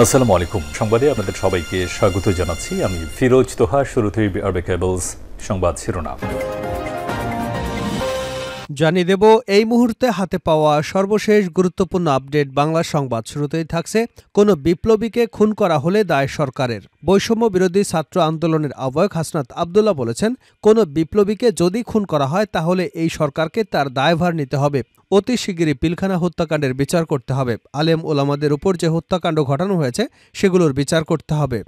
আসসালামু আলাইকুম। সংবাদে আপনাদের সবাইকে স্বাগত জানাচ্ছি। আমি ফিরোজ তোহা। শুরুতেই আরবে কেবলস সংবাদ শিরোনাম জানিয়ে দেব এই মুহূর্তে হাতে পাওয়া সর্বশেষ গুরুত্বপূর্ণ আপডেট বাংলা সংবাদ। শুরুতেই থাকছে, কোনো বিপ্লবীকে খুন করা হলে দায় সরকারের। বৈষম্য বিরোধী ছাত্র আন্দোলনের আহ্বায়ক হাসনাত আব্দুল্লাহ বলেছেন, কোনো বিপ্লবীকে যদি খুন করা হয় তাহলে এই সরকারকে তার দায়ভার নিতে হবে। অতি শিগগিরই পিলখানা হত্যাকাণ্ডের বিচার করতে হবে। আলেম ওলামাদের উপর যে হত্যাকাণ্ড ঘটানো হয়েছে সেগুলোর বিচার করতে হবে।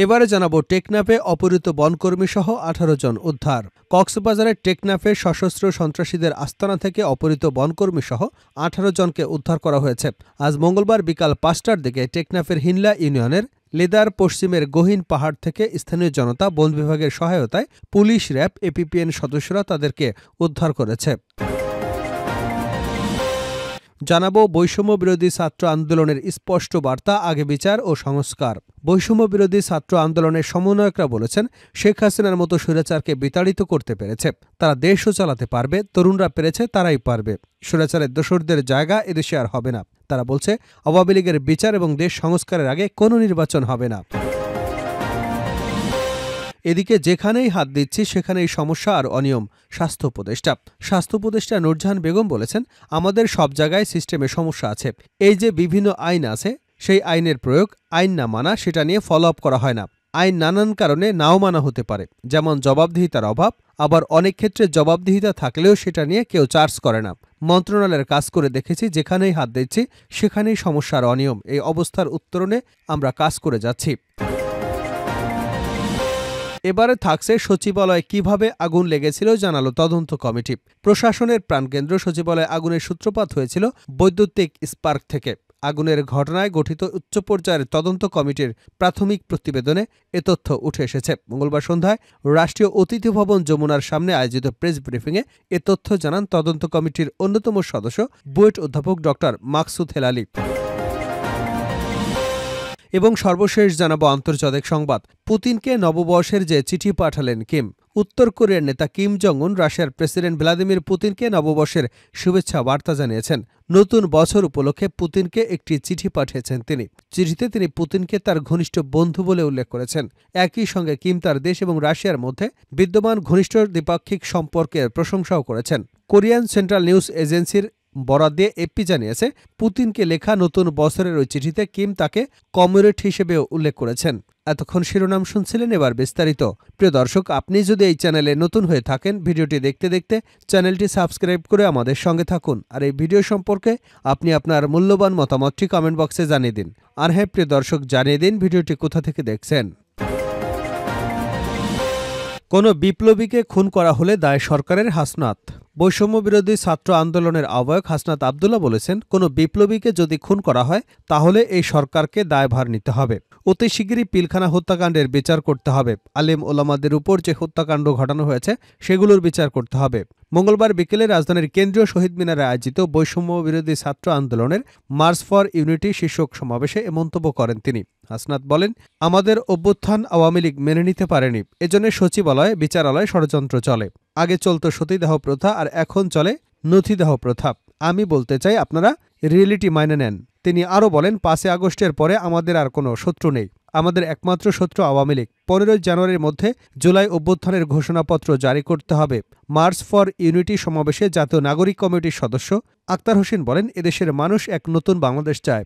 এবারে জানাবো, টেকনাফে অপহৃত বনকর্মী সহ 18 জন উদ্ধার। কক্সবাজারের টেকনাফে সশস্ত্র সন্ত্রাসীদের আস্তানা থেকে অপহৃত বনকর্মী সহ 18 জনকে উদ্ধার করা হয়েছে। আজ মঙ্গলবার বিকাল 5টার দিকে টেকনাফের হিনলা ইউনিয়নের লেদার পশ্চিমের গহীন পাহাড় থেকে স্থানীয় জনতা, বন বিভাগের সহায়তায় পুলিশ, র্যাব, এপিপিএন সদস্যরা তাদেরকে উদ্ধার করেছে। জানাবো, বৈষম্য বিরোধী ছাত্র আন্দোলনের স্পষ্ট বার্তা, আগে বিচার ও সংস্কার। বৈষম্য বিরোধী ছাত্র আন্দোলনের সমন্বয়করা বলেছেন, শেখ হাসিনার মতো স্বৈরাচারকে বিতাড়িত করতে পেরেছে তারা, দেশও চালাতে পারবে। তরুণরা পেরেছে, তারাই পারবে। স্বৈরাচারের দোসরদের জায়গা এদেশে আর হবে না। তারা বলছে, আওয়ামী লীগের বিচার এবং দেশ সংস্কারের আগে কোনো নির্বাচন হবে না। এদিকে যেখানেই হাত দিচ্ছি সেখানেই সমস্যা আর অনিয়ম। স্বাস্থ্য উপদেষ্টা নূরজাহান বেগম বলেছেন, আমাদের সব জায়গায় সিস্টেমে সমস্যা আছে। এই যে বিভিন্ন আইন আছে, সেই আইনের প্রয়োগ, আইন না মানা, সেটা নিয়ে ফলো আপ করা হয় না। আইন নানান কারণে নাও মানা হতে পারে, যেমন জবাবদিহিতার অভাব। আবার অনেক ক্ষেত্রে জবাবদিহিতা থাকলেও সেটা নিয়ে কেউ চার্জ করে না। মন্ত্রণালয়ের কাজ করে দেখেছি, যেখানেই হাত দিচ্ছি সেখানেই সমস্যা আর অনিয়ম। এই অবস্থার উত্তরণে আমরা কাজ করে যাচ্ছি। এবারে থাকছে, সচিবালয়ে কিভাবে আগুন লেগেছিল জানালো তদন্ত কমিটি। প্রশাসনের প্রাণকেন্দ্র সচিবালয়ে আগুনের সূত্রপাত হয়েছিল বৈদ্যুতিক স্পার্ক থেকে। আগুনের ঘটনায় গঠিত উচ্চ পর্যায়ের তদন্ত কমিটির প্রাথমিক প্রতিবেদনে এ তথ্য উঠে এসেছে। মঙ্গলবার সন্ধ্যায় রাষ্ট্রীয় অতিথি ভবন যমুনার সামনে আয়োজিত প্রেস ব্রিফিংয়ে এ তথ্য জানান তদন্ত কমিটির অন্যতম সদস্য, বুয়েট অধ্যাপক ডক্টর মাকসুদ হেলালি। এবং সর্বশেষ জানাবো আন্তর্জাতিক সংবাদ। পুতিনকে নববর্ষের যে চিঠি পাঠালেন কিম। উত্তর কোরিয়ার নেতা কিম জং উন রাশিয়ার প্রেসিডেন্ট ভ্লাদিমির পুতিনকে নববর্ষের শুভেচ্ছা বার্তা জানিয়েছেন। নতুন বছর উপলক্ষে পুতিনকে একটি চিঠি পাঠিয়েছেন তিনি। চিঠিতে তিনি পুতিনকে তার ঘনিষ্ঠ বন্ধু বলে উল্লেখ করেছেন। একই সঙ্গে কিম তার দেশ এবং রাশিয়ার মধ্যে বিদ্যমান ঘনিষ্ঠ দ্বিপাক্ষিক সম্পর্কের প্রশংসাও করেছেন। কোরিয়ান সেন্ট্রাল নিউজ এজেন্সির বরাত দিয়ে এপি জানিয়েছে, পুতিনকে লেখা নতুন বছরের ওই চিঠিতে কিম তাকে কমরেড হিসেবেও উল্লেখ করেছেন। এতক্ষণ শিরোনাম শুনছিলেন, এবার বিস্তারিত। প্রিয় দর্শক, আপনি যদি এই চ্যানেলে নতুন হয়ে থাকেন, ভিডিওটি দেখতে দেখতে চ্যানেলটি সাবস্ক্রাইব করে আমাদের সঙ্গে থাকুন। আর এই ভিডিও সম্পর্কে আপনি আপনার মূল্যবান মতামতটি কমেন্ট বক্সে জানিয়ে দিন। আর হ্যাঁ প্রিয় দর্শক, জানিয়ে দিন ভিডিওটি কোথা থেকে দেখছেন। কোনো বিপ্লবীকে খুন করা হলে দায় সরকারের। হাসনাত। বৈষম্য বিরোধী ছাত্র আন্দোলনের আহ্বায়ক হাসনাত আব্দুল্লাহ বলেছেন, কোনো বিপ্লবীকে যদি খুন করা হয় তাহলে এই সরকারকে দায়ভার নিতে হবে। অতি শিগগিরই পিলখানা হত্যাকাণ্ডের বিচার করতে হবে। আলেম ওলামাদের উপর যে হত্যাকাণ্ড ঘটানো হয়েছে সেগুলোর বিচার করতে হবে। মঙ্গলবার বিকেলে রাজধানীর কেন্দ্রীয় শহীদ মিনারে আয়োজিত বৈষম্য বিরোধী ছাত্র আন্দোলনের মার্চ ফর ইউনিটি শীর্ষক সমাবেশে এ মন্তব্য করেন তিনি। হাসনাত বলেন, আমাদের অভ্যুত্থান আওয়ামী লীগ মেনে নিতে পারেনি। এজন্য সচিবালয়, বিচারালয় ষড়যন্ত্র চলে। আগে চলত সতীদাহ প্রথা, আর এখন চলে নথিদাহ প্রথা। আমি বলতে চাই, আপনারা রিয়েলিটি মাইনে নেন। তিনি আরও বলেন, 5 আগস্টের পরে আমাদের আর কোনো শত্রু নেই। আমাদের একমাত্র শত্রু আওয়ামী লীগ। 15 জানুয়ারির মধ্যে জুলাই অভ্যুত্থানের ঘোষণাপত্র জারি করতে হবে। মার্চ ফর ইউনিটি সমাবেশে জাতীয় নাগরিক কমিটির সদস্য আক্তার হোসেন বলেন, এদেশের মানুষ এক নতুন বাংলাদেশ চায়।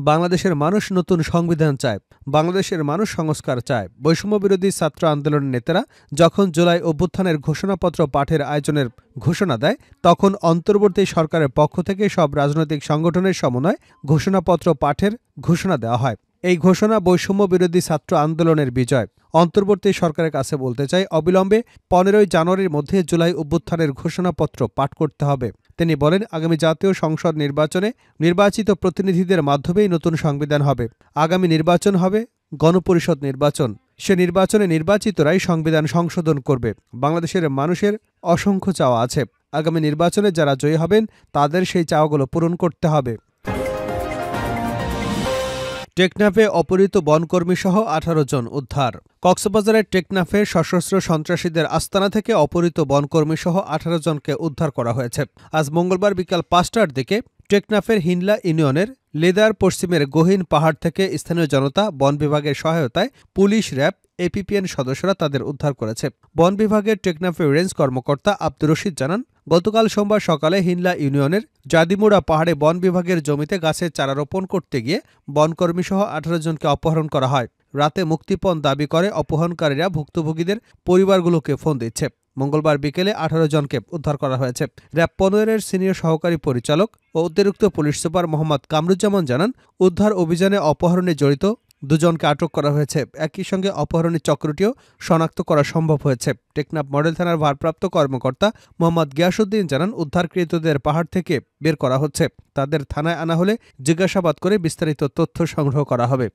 বাংলাদেশের মানুষ নতুন সংবিধান চায়। বাংলাদেশের মানুষ সংস্কার চায়। বৈষম্য বিরোধী ছাত্র আন্দোলনের নেতারা যখন জুলাই অভ্যুত্থানের ঘোষণাপত্র পাঠের আয়োজনের ঘোষণা দেয়, তখন অন্তর্বর্তী সরকারের পক্ষ থেকে সব রাজনৈতিক সংগঠনের সমন্বয়ে ঘোষণাপত্র পাঠের ঘোষণা দেওয়া হয়। এই ঘোষণা বৈষম্য বিরোধী ছাত্র আন্দোলনের বিজয়। অন্তর্বর্তী সরকারের কাছে বলতে চাই, অবিলম্বে 15 জানুয়ারির মধ্যে জুলাই অভ্যুত্থানের ঘোষণাপত্র পাঠ করতে হবে। তিনি বলেন, আগামী জাতীয় সংসদ নির্বাচনে নির্বাচিত প্রতিনিধিদের মাধ্যমেই নতুন সংবিধান হবে। আগামী নির্বাচন হবে গণপরিষদ নির্বাচন। সে নির্বাচনে নির্বাচিতরাই সংবিধান সংশোধন করবে। বাংলাদেশের মানুষের অসংখ্য চাওয়া আছে। আগামী নির্বাচনে যারা জয়ী হবেন তাদের সেই চাওয়াগুলো পূরণ করতে হবে। টেকনাফে অপহৃত বনকর্মী সহ 18 জন উদ্ধার। কক্সবাজারের টেকনাফে সশস্ত্র সন্ত্রাসীদের আস্তানা থেকে অপহৃত বনকর্মী সহ 18 জনকে উদ্ধার করা হয়েছে। আজ মঙ্গলবার বিকাল 5টার দিকে টেকনাফের হিনলা ইউনিয়নের লেদার পশ্চিমের গহীন পাহাড় থেকে স্থানীয় জনতা, বন বিভাগের সহায়তায় পুলিশ, র্যাব, এপিপিএন সদস্যরা তাদের উদ্ধার করেছে। বন বিভাগের টেকনাফে রেঞ্জ কর্মকর্তা আব্দুর রশিদ জানান, গতকাল সোমবার সকালে হিনলা ইউনিয়নের জাদিমুড়া পাহাড়ে বন বিভাগের জমিতে গাছের চারা রোপণ করতে গিয়ে বনকর্মীসহ 18 জনকে অপহরণ করা হয়। রাতে মুক্তিপণ দাবি করে অপহরণকারীরা ভুক্তভোগীদের পরিবারগুলোকে ফোন দিচ্ছে। মঙ্গলবার বিকেলে 18 জনকে উদ্ধার করা হয়েছে। র্যাব 15-এর সিনিয়র সহকারী পরিচালক ও অতিরিক্ত পুলিশ সুপার মোহাম্মদ কামরুজ্জামান জানান, উদ্ধার অভিযানে অপহরণে জড়িত 2 জনকে আটক করা হয়েছে। একই সঙ্গে অপহরণের চক্রটিও শনাক্ত করা সম্ভব হয়েছে। টেকনাফ মডেল থানার ভারপ্রাপ্ত কর্মকর্তা মোহাম্মদ গিয়াসউদ্দিন জানান, উদ্ধারকৃতদের পাহাড় থেকে বের করা হচ্ছে। তাদের থানায় আনা হলে জিজ্ঞাসাবাদ করে বিস্তারিত তথ্য সংগ্রহ করা হবে।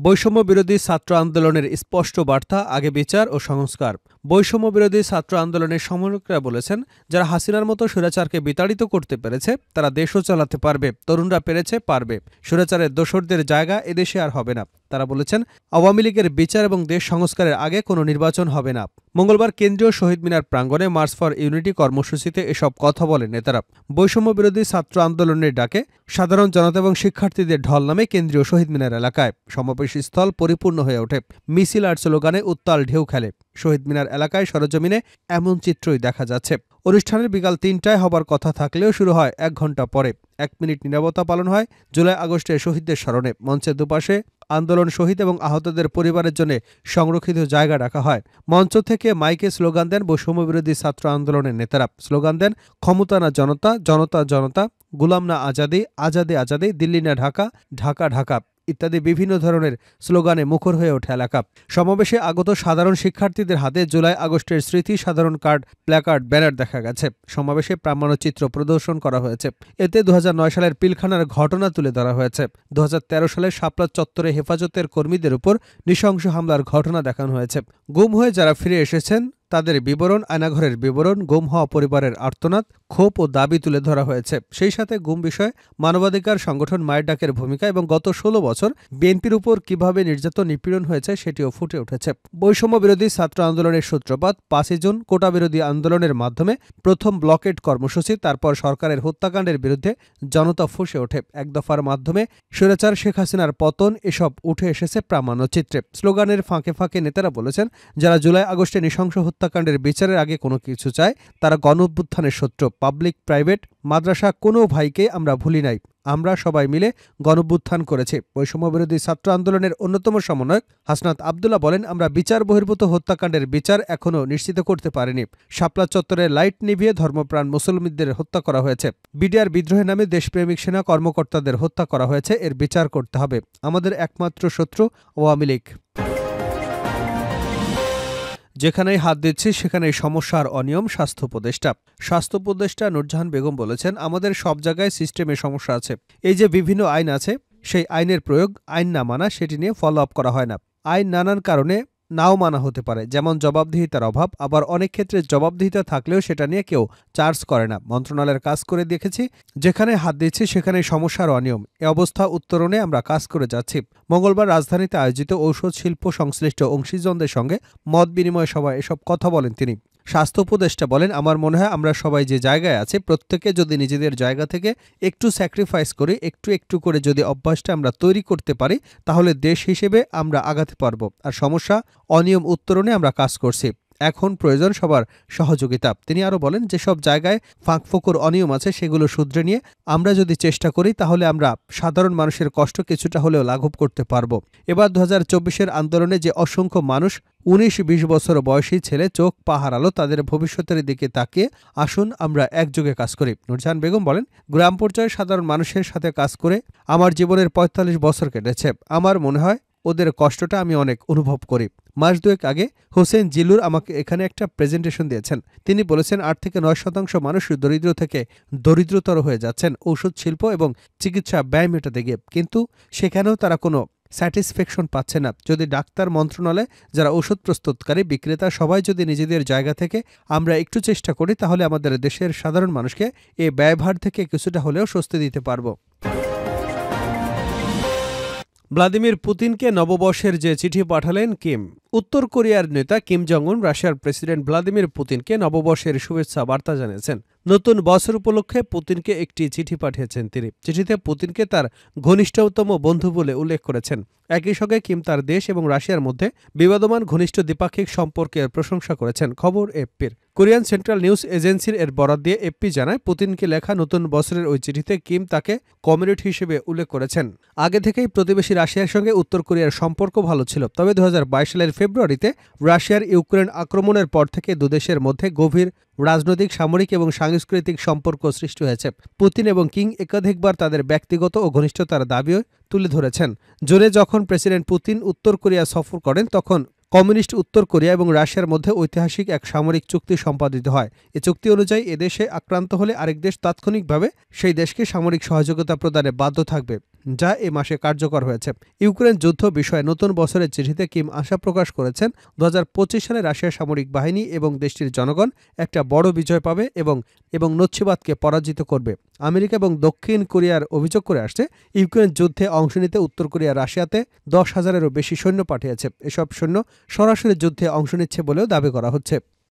বৈষম্য বিরোধী ছাত্র আন্দোলনের স্পষ্ট বার্তা, আগে বিচার ও সংস্কার। বৈষম্য বিরোধী ছাত্র আন্দোলনের সমন্বয়করা বলেছেন, যারা হাসিনার মতো স্বৈরাচারকে বিতাড়িত করতে পেরেছে তারা দেশও চালাতে পারবে। তরুণরা পেরেছে, পারবে। স্বৈরাচারের দোসরদের জায়গা এদেশে আর হবে না। তারা বলেছেন, আওয়ামী লীগের বিচার এবং দেশ সংস্কারের আগে কোনো নির্বাচন হবে না। মঙ্গলবার কেন্দ্রীয় শহীদ মিনার প্রাঙ্গণে মার্চ ফর ইউনিটি কর্মসূচিতে এসব কথা বলেন নেতারা। বৈষম্য বিরোধী ছাত্র আন্দোলনের ডাকে সাধারণ জনতা এবং শিক্ষার্থীদের ঢল নামে কেন্দ্রীয় শহীদ মিনার এলাকায়। সমাবেশস্থল পরিপূর্ণ হয়ে ওঠে। মিছিল আর স্লোগানে উত্তাল ঢেউ খেলে। শহীদ মিনার এলাকায় সরজমিনে এমন চিত্রই দেখা যাচ্ছে। অনুষ্ঠানের বিকাল 3টায় হবার কথা থাকলেও শুরু হয় 1 ঘণ্টা পরে। 1 মিনিট নীরবতা পালন হয় জুলাই আগস্টের শহীদদের স্মরণে। মঞ্চের দুপাশে আন্দোলন শহীদ এবং আহতদের পরিবারের জন্য সংরক্ষিত জায়গা রাখা হয়। মঞ্চ থেকে মাইকে স্লোগান দেন বৈষম্যবিরোধী ছাত্র আন্দোলনের নেতারা। স্লোগান দেন, ক্ষমতা না জনতা, জনতা জনতা, গুলাম না আজাদি, আজাদি আজাদি, দিল্লি না ঢাকা, ঢাকা ঢাকা ইত্যাদি বিভিন্ন ধরনের স্লোগানে মুখর হয়ে ওঠে এলাকা। সমাবেশে আগত সাধারণ শিক্ষার্থীদের হাতে জুলাই আগস্টের স্মৃতি সাধারণ কার্ড, প্ল্যাকার্ড, ব্যানার দেখা গেছে। সমাবেশে প্রামাণ্যচিত্র প্রদর্শন করা হয়েছে। এতে 2009 সালের পিলখানার ঘটনা তুলে ধরা হয়েছে। 2013 সালে শাপলা চত্বরে হেফাজতের কর্মীদের উপর নৃশংস হামলার ঘটনা দেখানো হয়েছে। গুম হয়ে যারা ফিরে এসেছেন তাদের বিবরণ, আয়নাঘরের বিবরণ, গুম হওয়া পরিবারের আর্তনাদ, ক্ষোভ ও দাবি তুলে ধরা হয়েছে। সেই সাথে গুম বিষয়ে মানবাধিকার সংগঠন মায়ের ডাকের ভূমিকা এবং গত 16 বছর বিএনপির উপর কিভাবে নির্যাতন, নিপীড়ন হয়েছে সেটিও ফুটে উঠেছে। বৈষম্য বিরোধী ছাত্র আন্দোলনের সূত্রপাত 5 জুন কোটা বিরোধী আন্দোলনের মাধ্যমে প্রথম ব্লকেড কর্মসূচি, তারপর সরকারের হত্যাকাণ্ডের বিরুদ্ধে জনতা ফুঁসে ওঠে। 1 দফার মাধ্যমে স্বৈরাচার শেখ হাসিনার পতন, এসব উঠে এসেছে প্রামাণ্যচিত্রে। স্লোগানের ফাঁকে ফাঁকে নেতারা বলেছেন, যারা জুলাই আগস্টে নৃশংস হত্যাকাণ্ডের বিচারের আগে কোনো কিছু চায় তারা গণঅভ্যুত্থানের শত্রু। পাবলিক, প্রাইভেট, মাদ্রাসা কোনো ভাইকে আমরা ভুলি নাই। আমরা সবাই মিলে গণঅভ্যুত্থান করেছি। বৈষম্য বিরোধী ছাত্র আন্দোলনের অন্যতম সমন্বয়ক হাসনাত আব্দুল্লাহ বলেন, আমরা বিচার বহির্ভূত হত্যাকাণ্ডের বিচার এখনও নিশ্চিত করতে পারিনি। শাপলা চত্বরে লাইট নিভিয়ে ধর্মপ্রাণ মুসলমানদের হত্যা করা হয়েছে। বিডিআর বিদ্রোহের নামে দেশপ্রেমিক সেনা কর্মকর্তাদের হত্যা করা হয়েছে। এর বিচার করতে হবে। আমাদের একমাত্র শত্রু আওয়ামী লীগ। যেখানেই হাত দিচ্ছি সেখানেই সমস্যা আর অনিয়ম। স্বাস্থ্য উপদেষ্টা নূরজাহান বেগম বলেছেন, আমাদের সব জায়গায় সিস্টেমে সমস্যা আছে। এই যে বিভিন্ন আইন আছে, সেই আইনের প্রয়োগ, আইন না মানা, সেটি নিয়ে ফলো আপ করা হয় না। আইন নানান কারণে নাও মানা হতে পারে, যেমন জবাবদিহিতার অভাব। আবার অনেক ক্ষেত্রে জবাবদিহিতা থাকলেও সেটা নিয়ে কেউ চার্জ করে না। মন্ত্রণালয়ের কাজ করে দেখেছি, যেখানে হাত দিচ্ছি সেখানেই সমস্যার অনিয়ম। এ অবস্থা উত্তরণে আমরা কাজ করে যাচ্ছি। মঙ্গলবার রাজধানীতে আয়োজিত ঔষধ শিল্প সংশ্লিষ্ট অংশীজনদের সঙ্গে মত বিনিময় সভায় এসব কথা বলেন তিনি। স্বাস্থ্য উপদেষ্টা বলেন, আমার মনে হয় আমরা সবাই যে জায়গায় আছি, প্রত্যেকে যদি নিজেদের জায়গা থেকে একটু স্যাক্রিফাইস করি, একটু একটু করে যদি অভ্যাসটা আমরা তৈরি করতে পারি, তাহলে দেশ হিসেবে আমরা আগাতে পারব। আর সমস্যা, অনিয়ম উত্তরণে আমরা কাজ করছি। এখন প্রয়োজন সবার সহযোগিতা। তিনি আরও বলেন, যেসব জায়গায় ফাঁকফোকর, অনিয়ম আছে সেগুলো শুধরে নিয়ে আমরা যদি চেষ্টা করি, তাহলে আমরা সাধারণ মানুষের কষ্ট কিছুটা হলেও লাঘব করতে পারব। এবার 2024-এর আন্দোলনে যে অসংখ্য মানুষ 19-20 বছর বয়সী ছেলে চোখ পা হারালো, তাদের ভবিষ্যতের দিকে তাকিয়ে আসুন আমরা একযোগে কাজ করি। নূরজাহান বেগম বলেন, গ্রাম পর্যায়ে সাধারণ মানুষের সাথে কাজ করে আমার জীবনের 45 বছর কেটেছে। আমার মনে হয় ওদের কষ্টটা আমি অনেক অনুভব করি। মাস 2 আগে হোসেন জিলুর আমাকে এখানে একটা প্রেজেন্টেশন দিয়েছেন। তিনি বলেছেন, 8 থেকে 9% মানুষ দরিদ্র থেকে দরিদ্রতর হয়ে যাচ্ছেন ঔষধ শিল্প এবং চিকিৎসা ব্যয় মেটাতে গিয়ে, কিন্তু সেখানেও তারা কোনো স্যাটিসফ্যাকশন পাচ্ছে না। যদি ডাক্তার, মন্ত্রণালয়, যারা ওষুধ প্রস্তুতকারী, বিক্রেতা, সবাই যদি নিজেদের জায়গা থেকে আমরা একটু চেষ্টা করি, তাহলে আমাদের দেশের সাধারণ মানুষকে এই ব্যয়ভার থেকে কিছুটা হলেও স্বস্তি দিতে পারব। ভ্লাদিমির পুতিনকে নববর্ষের যে চিঠি পাঠালেন কিম। উত্তর কোরিয়ার নেতা কিম জং উন রাশিয়ার প্রেসিডেন্ট ভ্লাদিমির পুতিনকে নববর্ষের শুভেচ্ছা বার্তা জানিয়েছেন। নতুন বছর উপলক্ষে পুতিনকে একটি চিঠি পাঠিয়েছেন তিনি। চিঠিতে পুতিনকে তার ঘনিষ্ঠতম বন্ধু বলে উল্লেখ করেছেন। একই সঙ্গে কিম তার দেশ এবং রাশিয়ার মধ্যে বিবাদমান ঘনিষ্ঠ দ্বিপাক্ষিক সম্পর্কের প্রশংসা করেছেন। খবর এফপির। কোরিয়ান সেন্ট্রাল নিউজ এজেন্সির এর বরাত দিয়ে এফপি জানায়, পুতিনকে লেখা নতুন বছরের ওই চিঠিতে কিম তাকে কমরেড হিসেবে উল্লেখ করেছেন। আগে থেকেই প্রতিবেশী রাশিয়ার সঙ্গে উত্তর কোরিয়ার সম্পর্ক ভালো ছিল, তবে ২০২২ সালের ফেব্রুয়ারিতে রাশিয়ার ইউক্রেন আক্রমণের পর থেকে দুদেশের মধ্যে গভীর রাজনৈতিক, সামরিক এবং সাংস্কৃতিক সম্পর্ক সৃষ্টি হয়েছে। পুতিন এবং কিম একাধিকবার তাদের ব্যক্তিগত ও ঘনিষ্ঠতার দাবিও তুলে ধরেছেন। জুনে যখন প্রেসিডেন্ট পুতিন উত্তর কোরিয়া সফর করেন, তখন কমিউনিস্ট উত্তর কোরিয়া এবং রাশিয়ার মধ্যে ঐতিহাসিক এক সামরিক চুক্তি সম্পাদিত হয়। এ চুক্তি অনুযায়ী এদেশে আক্রান্ত হলে আরেক দেশ তাৎক্ষণিকভাবে সেই দেশকে সামরিক সহযোগিতা প্রদানে বাধ্য থাকবে, যা এ মাসে কার্যকর হয়েছে। ইউক্রেন যুদ্ধ বিষয়ে নতুন বছরের চিঠিতে কিম আশা প্রকাশ করেছেন, ২০২৫ সালে রাশিয়ার সামরিক বাহিনী এবং দেশটির জনগণ একটা বড় বিজয় পাবে এবং নচ্ছিবাদকে পরাজিত করবে। আমেরিকা এবং দক্ষিণ কোরিয়ার অভিযোগ করে আসছে, ইউক্রেন যুদ্ধে অংশ নিতে উত্তর কোরিয়া রাশিয়াতে ১০,০০০-এরও বেশি সৈন্য পাঠিয়েছে। এসব সৈন্য সরাসরি যুদ্ধে অংশ নিচ্ছে বলেও দাবি করা হচ্ছে।